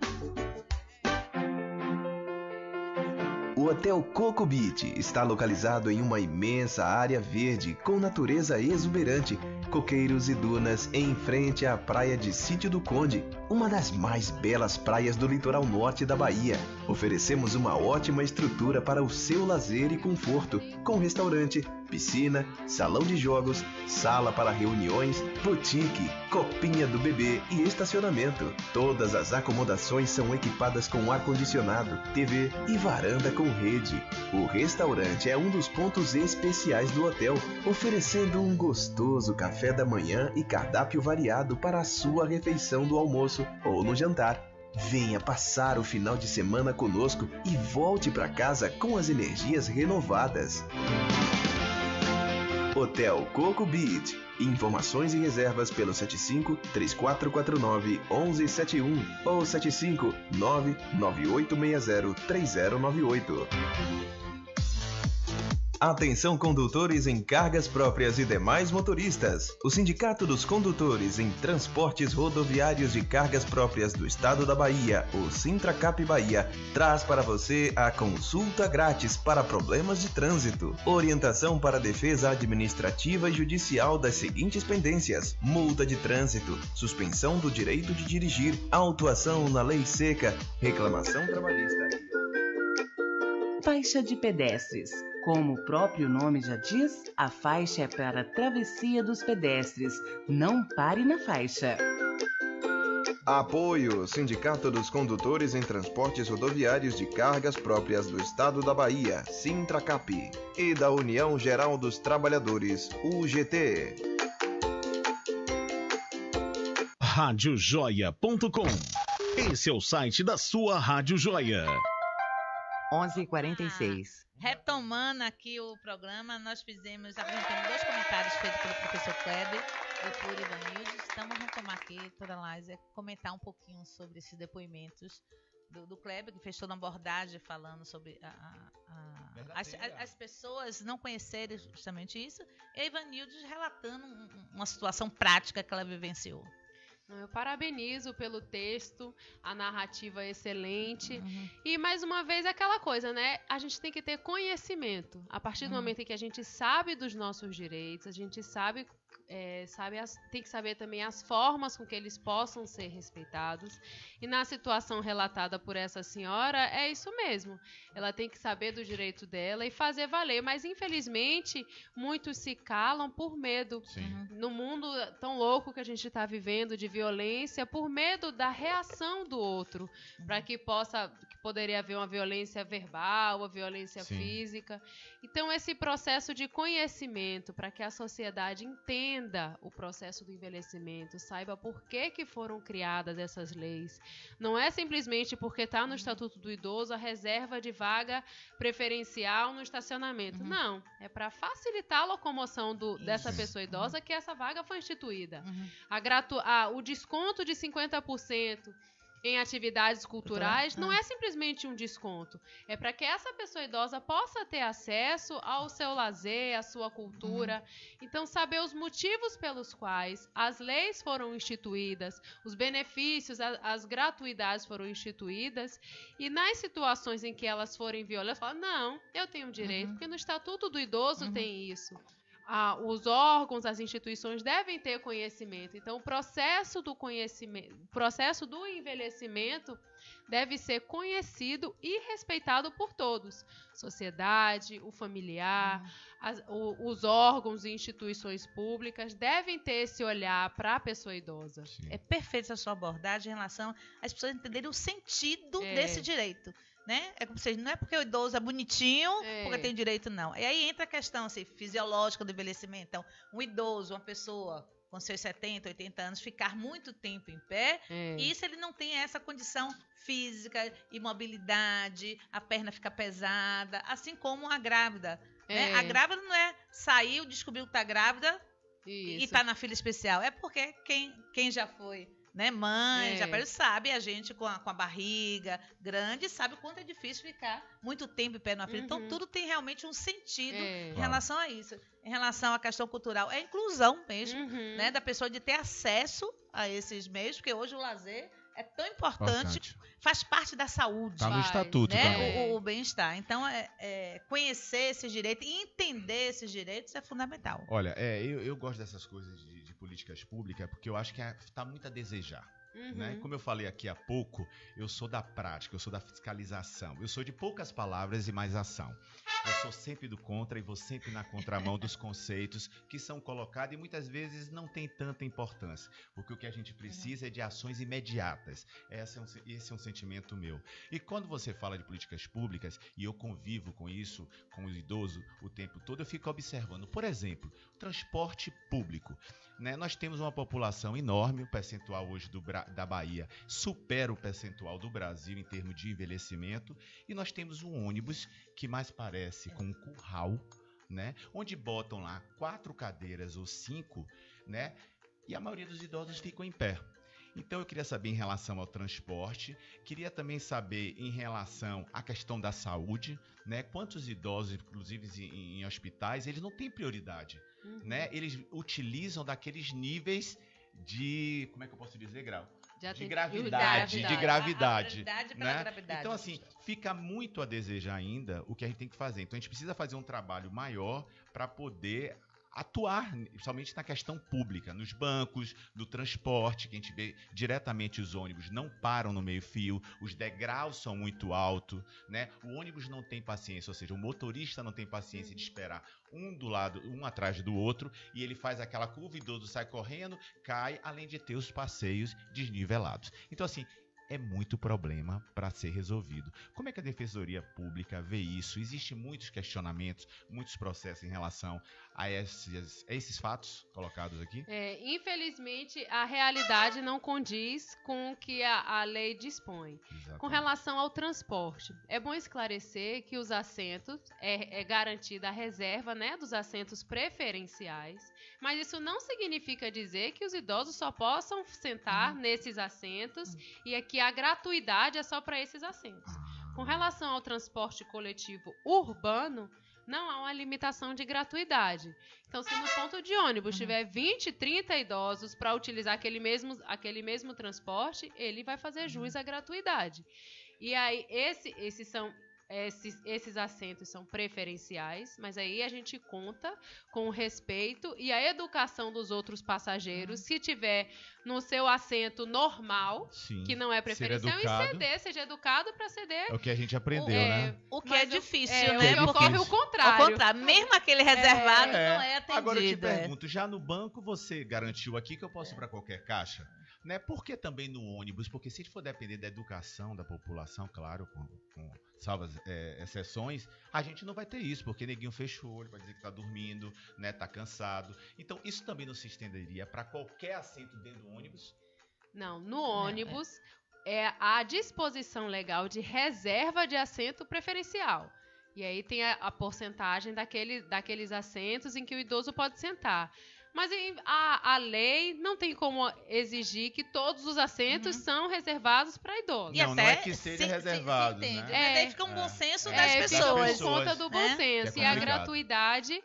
O Hotel Coco Beach está localizado em uma imensa área verde com natureza exuberante, coqueiros e dunas em frente à praia de Sítio do Conde, uma das mais belas praias do litoral norte da Bahia. Oferecemos uma ótima estrutura para o seu lazer e conforto, com restaurante, piscina, salão de jogos, sala para reuniões, boutique, copinha do bebê e estacionamento. Todas as acomodações são equipadas com ar-condicionado, TV e varanda com rede. O restaurante é um dos pontos especiais do hotel, oferecendo um gostoso café da manhã e cardápio variado para a sua refeição do almoço ou no jantar. Venha passar o final de semana conosco e volte para casa com as energias renovadas. Hotel Coco Beach. Informações e reservas pelo 75-3449-1171 ou 759-9860-3098. Atenção condutores em cargas próprias e demais motoristas. O Sindicato dos Condutores em Transportes Rodoviários de Cargas Próprias do Estado da Bahia, o Sintracap Bahia, traz para você a consulta grátis para problemas de trânsito. Orientação para a defesa administrativa e judicial das seguintes pendências: multa de trânsito, suspensão do direito de dirigir, autuação na lei seca, reclamação trabalhista. Faixa de pedestres. Como o próprio nome já diz, a faixa é para a travessia dos pedestres. Não pare na faixa. Apoio Sindicato dos Condutores em Transportes Rodoviários de Cargas Próprias do Estado da Bahia, Sintracap, e da União Geral dos Trabalhadores, UGT. Radiojoia.com. Esse é o site da sua Rádio Joia. 11h46. Retomando aqui o programa, nós apresentamos 2 comentários feitos pelo professor Kleber e por Ivanildo. Então vamos retomar aqui, doutora Laísa, comentar um pouquinho sobre esses depoimentos do Kleber, que fez toda uma abordagem falando sobre as pessoas não conhecerem justamente isso, e a Ivanildo relatando uma situação prática que ela vivenciou. Eu parabenizo pelo texto, a narrativa é excelente. E, mais uma vez, aquela coisa, né? A gente tem que ter conhecimento. A partir do momento em que a gente sabe dos nossos direitos, a gente tem que saber também as formas com que eles possam ser respeitados. E na situação relatada por essa senhora, é isso mesmo. Ela tem que saber do direito dela e fazer valer. Mas, infelizmente, muitos se calam por medo. No mundo tão louco que a gente está vivendo, de violência, por medo da reação do outro, para que poderia haver uma violência verbal, uma violência física. Então, esse processo de conhecimento, para que a sociedade entenda o processo do envelhecimento, saiba por que foram criadas essas leis. Não é simplesmente porque está no Estatuto do Idoso a reserva de vaga preferencial no estacionamento. Não, é para facilitar a locomoção dessa pessoa idosa que essa vaga foi instituída. O desconto de 50% em atividades culturais não é simplesmente um desconto. É para que essa pessoa idosa possa ter acesso ao seu lazer, à sua cultura. Então, saber os motivos pelos quais as leis foram instituídas, os benefícios, as gratuidades foram instituídas, e nas situações em que elas forem violadas, falar, não, eu tenho direito, porque no Estatuto do Idoso tem isso. Os órgãos, as instituições devem ter conhecimento. Então, o processo do conhecimento, o processo do envelhecimento deve ser conhecido e respeitado por todos. Sociedade, o familiar, os órgãos e instituições públicas devem ter esse olhar para a pessoa idosa. É perfeita a sua abordagem em relação às pessoas entenderem o sentido desse direito. Né? É como se não é porque o idoso é bonitinho, porque tem direito, não. E aí entra a questão fisiológica do envelhecimento. Então, um idoso, uma pessoa com seus 70, 80 anos, ficar muito tempo em pé, e se ele não tem essa condição física, imobilidade, a perna fica pesada, assim como a grávida. Né? A grávida não é saiu, descobriu que está grávida e está na fila especial. É porque quem já foi, né, mãe, já sabe, a gente com a barriga grande, sabe o quanto é difícil ficar muito tempo em pé na fila. Então, tudo tem realmente um sentido em relação a isso. Em relação à questão cultural, é a inclusão mesmo, né, da pessoa de ter acesso a esses meios, porque hoje o lazer é tão importante, faz parte da saúde. Está no estatuto, né, também. o bem-estar. Então, conhecer esses direitos e entender esses direitos é fundamental. Olha, eu gosto dessas coisas de políticas públicas porque eu acho que está muito a desejar. Né? Como eu falei aqui há pouco, eu sou da prática, eu sou da fiscalização, eu sou de poucas palavras e mais ação. Eu sou sempre do contra e vou sempre na contramão dos conceitos que são colocados e muitas vezes não tem tanta importância, porque o que a gente precisa é de ações imediatas. Esse é um sentimento meu. E quando você fala de políticas públicas, e eu convivo com isso, com os idosos o tempo todo, eu fico observando, por exemplo, o transporte público. Né? Nós temos uma população enorme, o percentual hoje da Bahia supera o percentual do Brasil em termos de envelhecimento, e nós temos um ônibus que mais parece com um curral, né? Onde botam lá 4 cadeiras ou 5, né? E a maioria dos idosos ficam em pé. Então eu queria saber em relação ao transporte, queria também saber em relação à questão da saúde, né? Quantos idosos, inclusive em hospitais, eles não têm prioridade, né? Eles utilizam daqueles níveis de, como é que eu posso dizer, Grau? De gravidade, né? Gravidade. Então, assim, fica muito a desejar ainda o que a gente tem que fazer. Então, a gente precisa fazer um trabalho maior para poder atuar, somente na questão pública, nos bancos, no transporte, que a gente vê diretamente os ônibus não param no meio-fio, os degraus são muito altos, né? O ônibus não tem paciência, ou seja, o motorista não tem paciência de esperar um atrás do outro, e ele faz aquela curva, o idoso sai correndo, cai, além de ter os passeios desnivelados. Então, assim, é muito problema para ser resolvido. Como é que a Defensoria Pública vê isso? Existem muitos questionamentos, muitos processos em relação a esses fatos colocados aqui? Infelizmente, a realidade não condiz com o que a lei dispõe. Exatamente. Com relação ao transporte, é bom esclarecer que os assentos, é garantida a reserva, né, dos assentos preferenciais, mas isso não significa dizer que os idosos só possam sentar nesses assentos e aqui a gratuidade é só para esses assentos. Com relação ao transporte coletivo urbano, não há uma limitação de gratuidade. Então, se no ponto de ônibus tiver 20, 30 idosos para utilizar aquele mesmo transporte, ele vai fazer jus à gratuidade. E aí, esses assentos são preferenciais, mas aí a gente conta com o respeito e a educação dos outros passageiros. Se tiver no seu assento normal, que não é preferencial, e seja educado para ceder. É o que a gente aprendeu, né? O que é difícil, né? Porque ocorre o contrário. Ao contrário, mesmo aquele reservado não é atendido. Agora eu te pergunto, já no banco você garantiu aqui que eu posso ir para qualquer caixa? Né? Por que também no ônibus? Porque se for depender da educação da população, claro, com salvas exceções, a gente não vai ter isso, porque neguinho fecha o olho para dizer que está dormindo, né, tá cansado. Então, isso também não se estenderia para qualquer assento dentro do ônibus? Não, no ônibus é a disposição legal de reserva de assento preferencial. E aí tem a porcentagem daqueles assentos em que o idoso pode sentar. Mas a lei não tem como exigir que todos os assentos são reservados para idosos. Não é que seja reservado, né? Mas aí fica um bom senso das pessoas. Fica por conta do bom senso. E a gratuidade,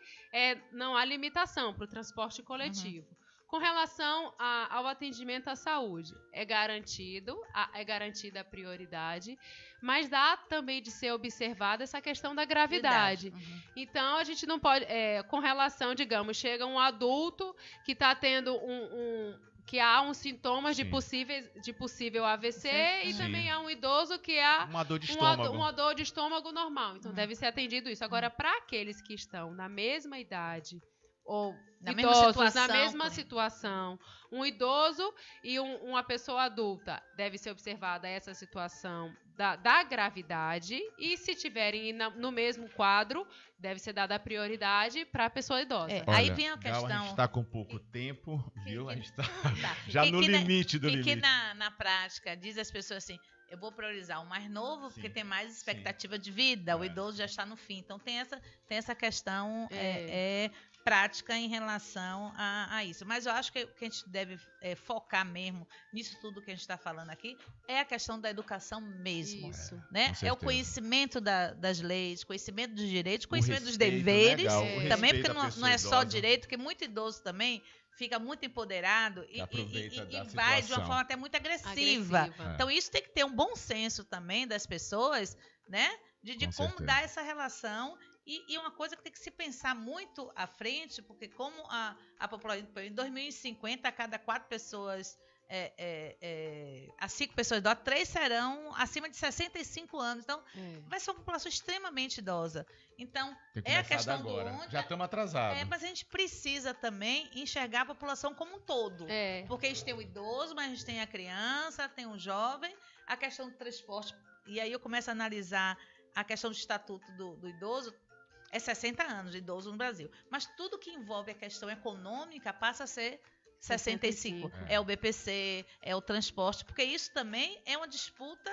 não há limitação para o transporte coletivo. Com relação ao atendimento à saúde, é garantida a prioridade, mas dá também de ser observada essa questão da gravidade. Então, a gente não pode, com relação, digamos, chega um adulto que está tendo que há uns sintomas de possível AVC e também há um idoso que há uma dor de estômago. Uma dor de estômago normal. Então, deve ser atendido isso. Agora, para aqueles que estão na mesma idade, ou Na idosos na mesma situação. Um idoso e uma pessoa adulta deve ser observada essa situação da gravidade, e se tiverem no mesmo quadro, deve ser dada a prioridade para a pessoa idosa. Olha, aí vem a questão... a gente está com pouco tempo, viu? A gente está já no limite do limite. Que na prática diz as pessoas assim, eu vou priorizar o mais novo, porque tem mais expectativa de vida, o idoso já está no fim. Então tem essa questão prática em relação a isso. Mas eu acho que o que a gente deve focar mesmo nisso tudo que a gente está falando aqui é a questão da educação mesmo. Isso. Né? É o conhecimento das leis, conhecimento dos direitos, conhecimento dos deveres, também, porque não é só direito, porque muito idoso também fica muito empoderado e vai de uma forma até muito agressiva. Então isso tem que ter um bom senso também das pessoas, né? De como dar essa relação. E uma coisa que tem que se pensar muito à frente, porque como a população, em 2050, a cada 4 pessoas, a 5 pessoas idosas, 3 serão acima de 65 anos. Então, vai ser uma população extremamente idosa. Então, é a questão agora. do onde... Já estamos atrasados. Mas a gente precisa também enxergar a população como um todo. Porque a gente tem o idoso, mas a gente tem a criança, tem o jovem, a questão do transporte. E aí eu começo a analisar a questão do estatuto do idoso. É 60 anos de idoso no Brasil. Mas tudo que envolve a questão econômica passa a ser 65. É o BPC, é o transporte, porque isso também é uma disputa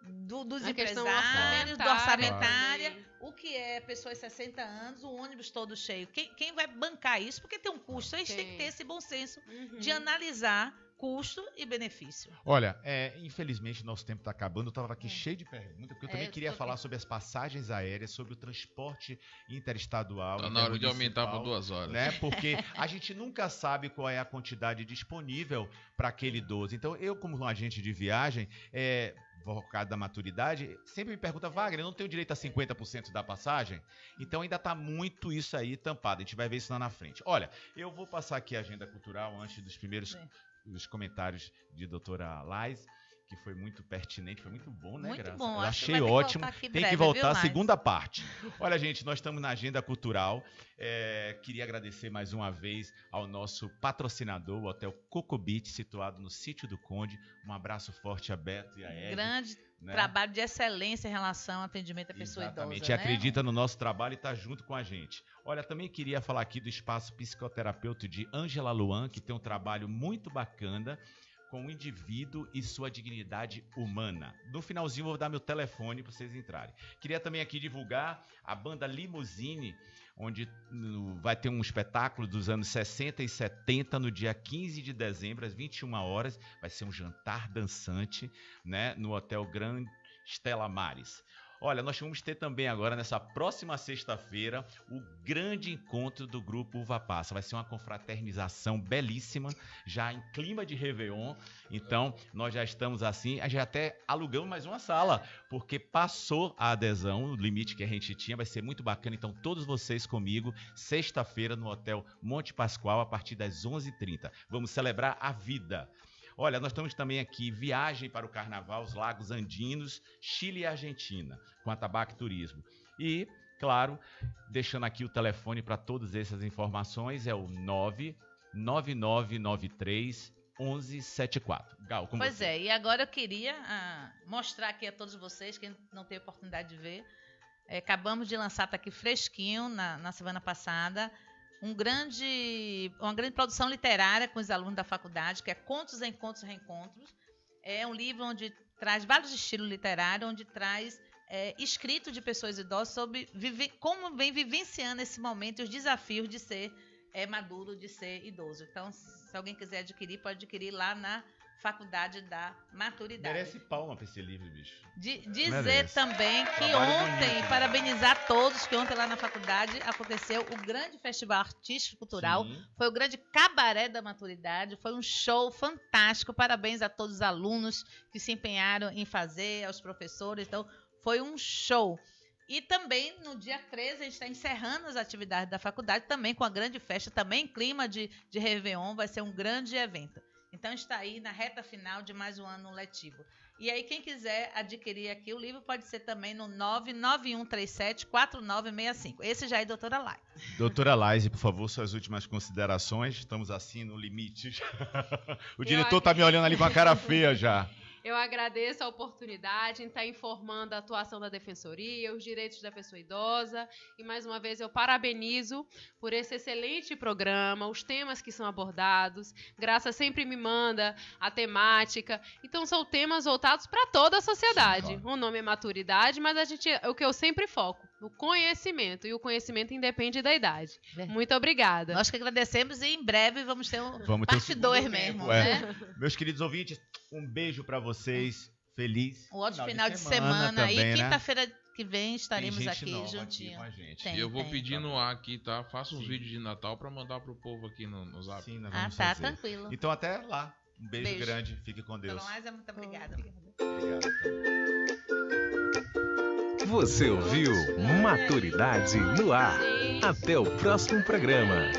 dos empresários, do orçamentário. O que é pessoas de 60 anos, o ônibus todo cheio. Quem vai bancar isso? Porque tem um custo. A gente tem que ter esse bom senso de analisar custo e benefício. Olha, infelizmente nosso tempo está acabando. Eu estava aqui cheio de perguntas, porque eu também queria falar sobre as passagens aéreas, sobre o transporte interestadual. Está na hora de aumentar para 2 horas. Né? Porque a gente nunca sabe qual é a quantidade disponível para aquele idoso. Então, eu, como um agente de viagem, focado da maturidade, sempre me pergunta, Wagner, eu não tenho direito a 50% da passagem? Então ainda está muito isso aí tampado. A gente vai ver isso lá na frente. Olha, eu vou passar aqui a agenda cultural antes dos primeiros os comentários de doutora Lais, que foi muito pertinente, foi muito bom, né, Graça? Muito bom. Eu achei ótimo. Tem que voltar a segunda parte. Olha, gente, nós estamos na agenda cultural. Queria agradecer mais uma vez ao nosso patrocinador, o Hotel Coco Beach, situado no Sítio do Conde. Um abraço forte a Beto e a Ed. Grande trabalho de excelência em relação ao atendimento à pessoa idosa. Exatamente, acredita no nosso trabalho e está junto com a gente. Olha, também queria falar aqui do espaço psicoterapeuta de Ângela Luan, que tem um trabalho muito bacana com o indivíduo e sua dignidade humana. No finalzinho vou dar meu telefone para vocês entrarem. Queria também aqui divulgar a banda Limousine, onde vai ter um espetáculo dos anos 60 e 70 no dia 15 de dezembro, às 21 horas. Vai ser um jantar dançante, né, no Hotel Grand Stella Maris. Olha, nós vamos ter também agora, nessa próxima sexta-feira, o grande encontro do Grupo Uva Passa. Vai ser uma confraternização belíssima, já em clima de Réveillon. Então, nós já estamos assim, já até alugamos mais uma sala, porque passou a adesão, o limite que a gente tinha. Vai ser muito bacana. Então, todos vocês comigo, sexta-feira, no Hotel Monte Pascoal, a partir das 11h30. Vamos celebrar a vida. Olha, nós estamos também aqui, viagem para o Carnaval, os Lagos Andinos, Chile e Argentina, com a Tabac Turismo. E, claro, deixando aqui o telefone para todas essas informações, é o 99993 1174. Gal, como pois você? E agora eu queria mostrar aqui a todos vocês, quem não teve oportunidade de ver, acabamos de lançar, tá aqui fresquinho, na semana passada, uma grande produção literária com os alunos da faculdade, que é Contos, Encontros e Reencontros. É um livro onde traz vários estilos literários, onde traz escrito de pessoas idosas sobre como vem vivenciando esse momento e os desafios de ser maduro, de ser idoso. Então, se alguém quiser adquirir, pode adquirir lá na Faculdade da Maturidade. Merece palma para esse livro, bicho. Dizer também que ontem, parabenizar todos, que ontem lá na faculdade aconteceu o grande festival artístico cultural. Sim. Foi o grande cabaré da maturidade, foi um show fantástico. Parabéns a todos os alunos que se empenharam em fazer, aos professores. Então, foi um show. E também, no dia 13, a gente está encerrando as atividades da faculdade, também com a grande festa, também em clima de Réveillon, vai ser um grande evento. Então, está aí na reta final de mais um ano letivo. E aí, quem quiser adquirir aqui o livro, pode ser também no 99137-4965. Esse já é doutora Laise. Doutora Laise, por favor, suas últimas considerações. Estamos assim no limite. O diretor está me olhando ali com a cara feia já. Eu agradeço a oportunidade em estar informando a atuação da Defensoria, os direitos da pessoa idosa. E, mais uma vez, eu parabenizo por esse excelente programa, os temas que são abordados. Graça sempre me manda a temática. Então, são temas voltados para toda a sociedade. O nome é maturidade, mas o que eu sempre foco, o conhecimento. E o conhecimento independe da idade. Muito obrigada. Nós que agradecemos e em breve vamos ter parte 2 mesmo. Né? Meus queridos ouvintes, um beijo para vocês. Feliz. Um ótimo final de semana aí. Também, quinta-feira que vem estaremos aqui juntinho. E eu vou pedir no ar aqui, tá? Faça uns vídeos de Natal para mandar pro povo aqui no Zap. Sim, nós vamos fazer. Tranquilo. Então até lá. Um beijo grande. Fique com Deus. Muito obrigada. Obrigado. Você ouviu Maturidade no Ar. Até o próximo programa.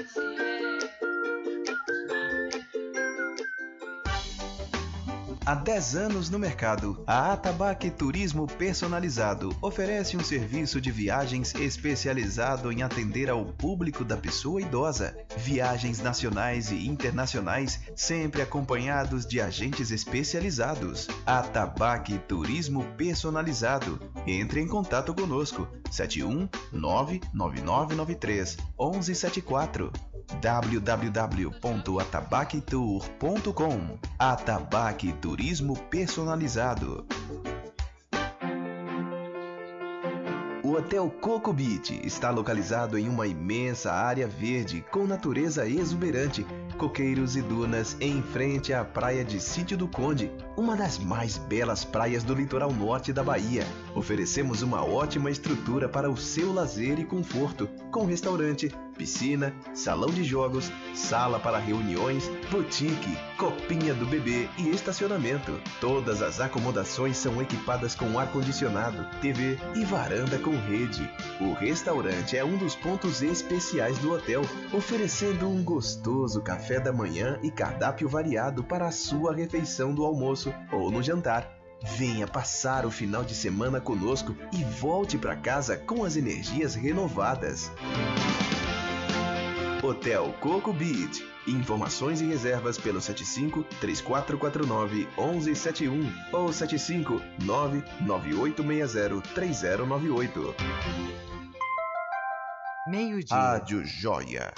Há 10 anos no mercado, a Atabaque Turismo Personalizado oferece um serviço de viagens especializado em atender ao público da pessoa idosa. Viagens nacionais e internacionais, sempre acompanhados de agentes especializados. Atabaque Turismo Personalizado. Entre em contato conosco. 71999931174. www.atabaquetour.com. Atabaque Turismo Personalizado. O Hotel Coco Beach está localizado em uma imensa área verde com natureza exuberante, coqueiros e dunas em frente à praia de Sítio do Conde, uma das mais belas praias do litoral norte da Bahia. Oferecemos uma ótima estrutura para o seu lazer e conforto, com restaurante, piscina, salão de jogos, sala para reuniões, boutique, copinha do bebê e estacionamento. Todas as acomodações são equipadas com ar-condicionado, TV e varanda com rede. O restaurante é um dos pontos especiais do hotel, oferecendo um gostoso café da manhã e cardápio variado para a sua refeição do almoço ou no jantar. Venha passar o final de semana conosco e volte para casa com as energias renovadas. Hotel Coco Beach. Informações e reservas pelo 75-3449-1171 ou 75-99860-3098. Meio-dia. Rádio Joia.